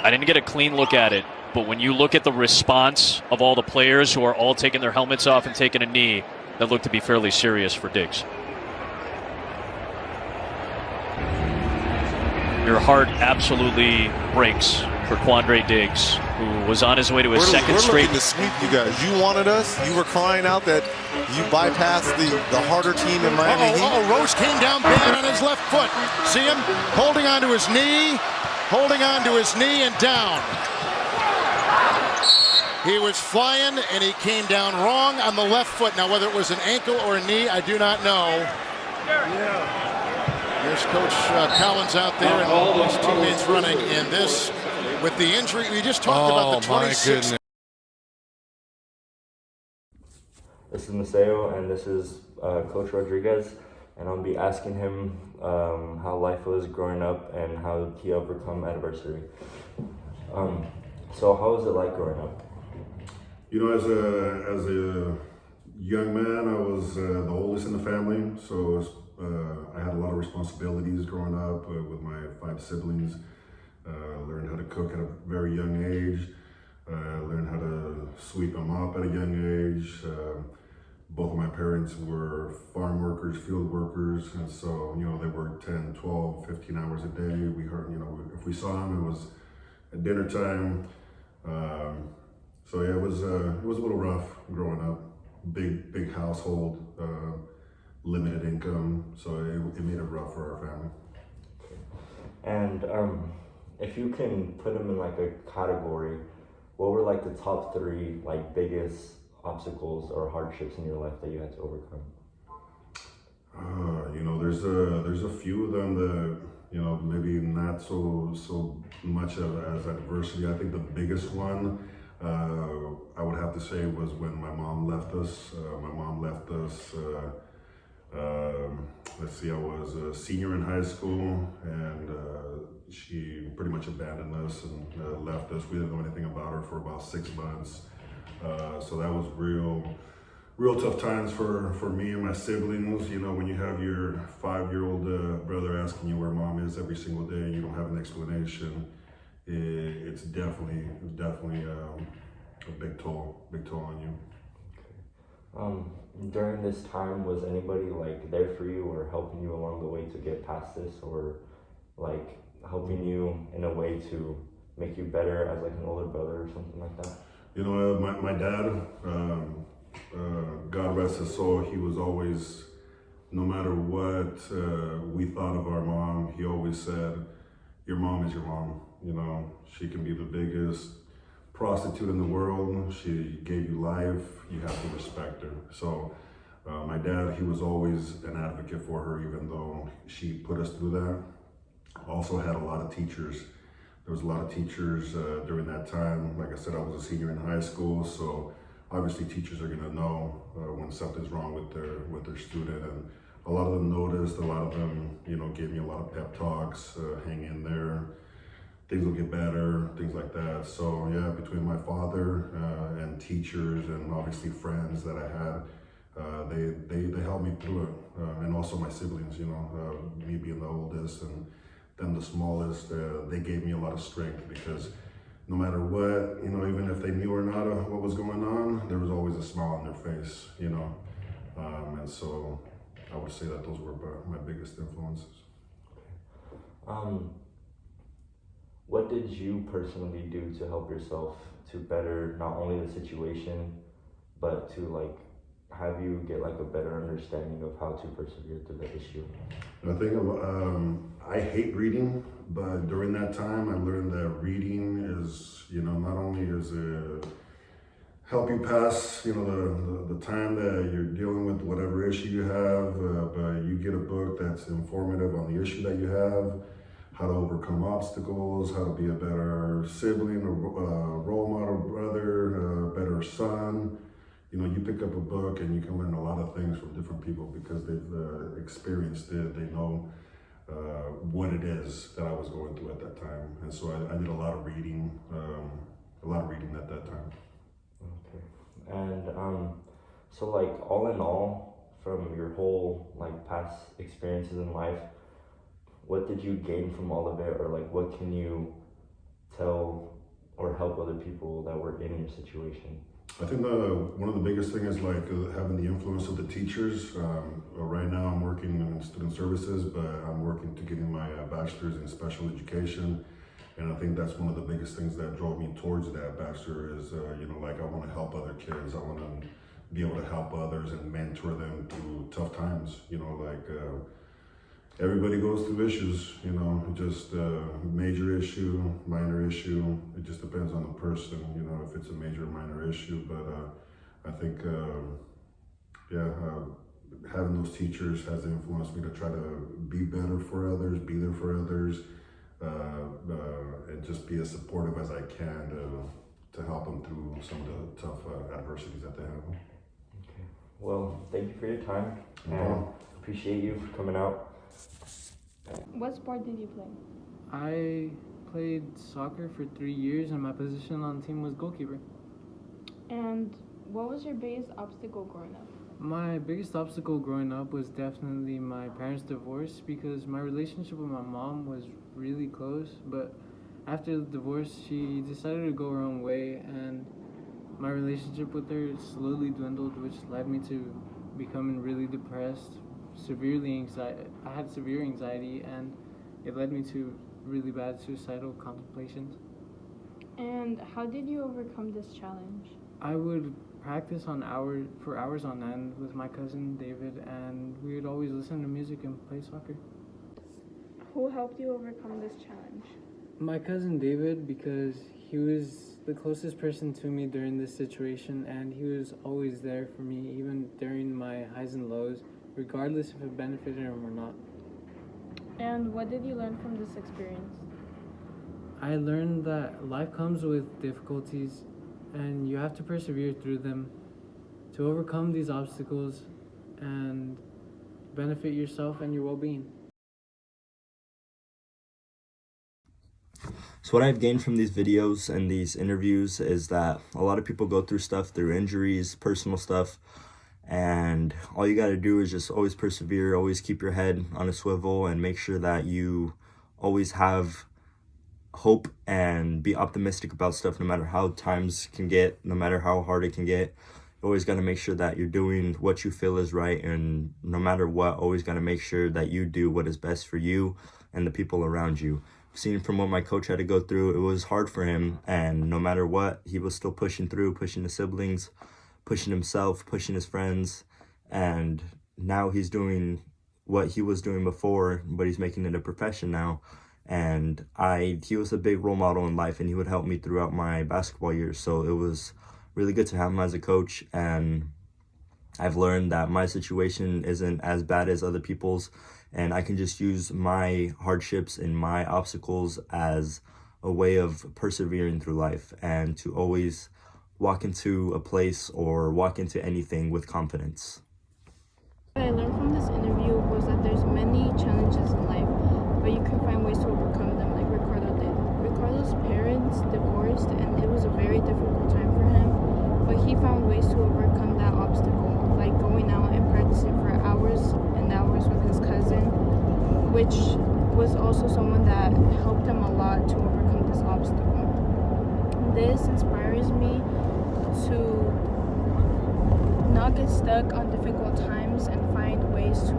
I didn't get a clean look at it, but when you look at the response of all the players who are all taking their helmets off and taking a knee, that looked to be fairly serious for Diggs. Your heart absolutely breaks for Quandre Diggs, who was on his way to his second straight. We're looking to sweep you guys. You wanted us. You were crying out that you bypassed the harder team in Miami Heat. Roach came down bad on his left foot. See him holding onto his knee, and down. He was flying, and he came down wrong on the left foot. Now, whether it was an ankle or a knee, I do not know. There's Coach Collins out there and all his teammates running. And this, with the injury, we just talked about the 26. This is Maceo, and this is Coach Rodriguez, and I'll be asking him how life was growing up and how he overcome adversity. So how was it like growing up? You know, as a young man, I was the oldest in the family, so I had a lot of responsibilities growing up with my 5 siblings. Learned how to cook at a very young age. Learned how to sweep and mop at a young age. Both of my parents were farm workers, field workers, and so, you know, they worked 10, 12, 15 hours a day. We heard, you know, if we saw them, it was at dinner time. So yeah, it was a little rough growing up. Big household, limited income, so it made it rough for our family. And if you can put them in like a category, what were like the top 3 like biggest obstacles or hardships in your life that you had to overcome? You know, there's a few of them that, you know, maybe not so much as adversity. I think the biggest one I would have to say was when my mom left us. Let's see, I was a senior in high school, and she pretty much abandoned us and left us. We didn't know anything about her for about 6 months. So that was real tough times for me and my siblings. You know, when you have your 5-year-old brother asking you where mom is every single day and you don't have an explanation, it's definitely a big toll on you. During this time, was anybody like there for you or helping you along the way to get past this, or like helping you in a way to make you better as like an older brother or something like that? You know, my dad, God rest his soul, he was always, no matter what we thought of our mom, he always said, your mom is your mom. You know, she can be the biggest prostitute in the world. She gave you life. You have to respect her. So my dad, he was always an advocate for her, even though she put us through that. Also had a lot of teachers. There was a lot of teachers during that time. Like I said, I was a senior in high school, so obviously teachers are gonna know when something's wrong with their student, and a lot of them noticed. A lot of them, you know, gave me a lot of pep talks. Hang in there. Things will get better, things like that. So yeah, between my father and teachers and obviously friends that I had, they helped me through it, and also my siblings. You know, me being the oldest and them the smallest, they gave me a lot of strength, because no matter what, you know, even if they knew or not what was going on, there was always a smile on their face. You know, and so I would say that those were my biggest influences. What did you personally do to help yourself to better not only the situation, but to like have you get like a better understanding of how to persevere through the issue? I think I hate reading, but during that time I learned that reading is, you know, not only is it help you pass, you know, the time that you're dealing with whatever issue you have, but you get a book that's informative on the issue that you have, how to overcome obstacles, how to be a better sibling, a role model brother, a better son. You know, you pick up a book and you can learn a lot of things from different people because they've experienced it. They know what it is that I was going through at that time. And so I did a lot of reading at that time. Okay. And so like all in all, from your whole like past experiences in life, what did you gain from all of it, or like what can you tell or help other people that were in your situation? I think one of the biggest things is like having the influence of the teachers. Right now I'm working in student services, but I'm working to getting my bachelor's in special education. And I think that's one of the biggest things that drove me towards that bachelor is, like I want to help other kids. I want to be able to help others and mentor them through tough times. Everybody goes through issues, just major issue, minor issue. It just depends on the person, if it's a major or minor issue. But I think, having those teachers has influenced me to try to be better for others, be there for others, and just be as supportive as I can to help them through some of the tough adversities that they have. Okay. Well, thank you for your time, and appreciate you for coming out. What sport did you play? I played soccer for 3 years, and my position on the team was goalkeeper. And what was your biggest obstacle growing up? My biggest obstacle growing up was definitely my parents' divorce, because my relationship with my mom was really close, but after the divorce she decided to go her own way, and my relationship with her slowly dwindled, which led me to becoming really depressed, I had severe anxiety, and it led me to really bad suicidal contemplations. And how did you overcome this challenge? I would practice for hours on end with my cousin David, and we would always listen to music and play soccer. Who helped you overcome this challenge? My cousin David, because he was the closest person to me during this situation, and he was always there for me, even during my highs and lows, regardless if it benefited him or not. And what did you learn from this experience? I learned that life comes with difficulties, and you have to persevere through them to overcome these obstacles and benefit yourself and your well-being. So what I've gained from these videos and these interviews is that a lot of people go through stuff, through injuries, personal stuff, and all you got to do is just always persevere, always keep your head on a swivel, and make sure that you always have hope and be optimistic about stuff, no matter how times can get, no matter how hard it can get. You always got to make sure that you're doing what you feel is right, and no matter what, always got to make sure that you do what is best for you and the people around you. Seeing from what my coach had to go through, it was hard for him, and no matter what, he was still pushing through, pushing the siblings, pushing himself, pushing his friends, and now he's doing what he was doing before, but he's making it a profession now. And he was a big role model in life, and he would help me throughout my basketball years. So it was really good to have him as a coach, and I've learned that my situation isn't as bad as other people's, and I can just use my hardships and my obstacles as a way of persevering through life, and to always walk into a place or walk into anything with confidence. What I learned from this interview was that there's many challenges in life, but you can find ways to overcome them, like Ricardo did. Ricardo's parents divorced, and it was a very difficult time for him, but he found ways to overcome that obstacle, like going out and practicing for hours and hours with his cousin, which was also someone that helped him a lot to overcome this obstacle. This inspires me to not get stuck on difficult times and find ways to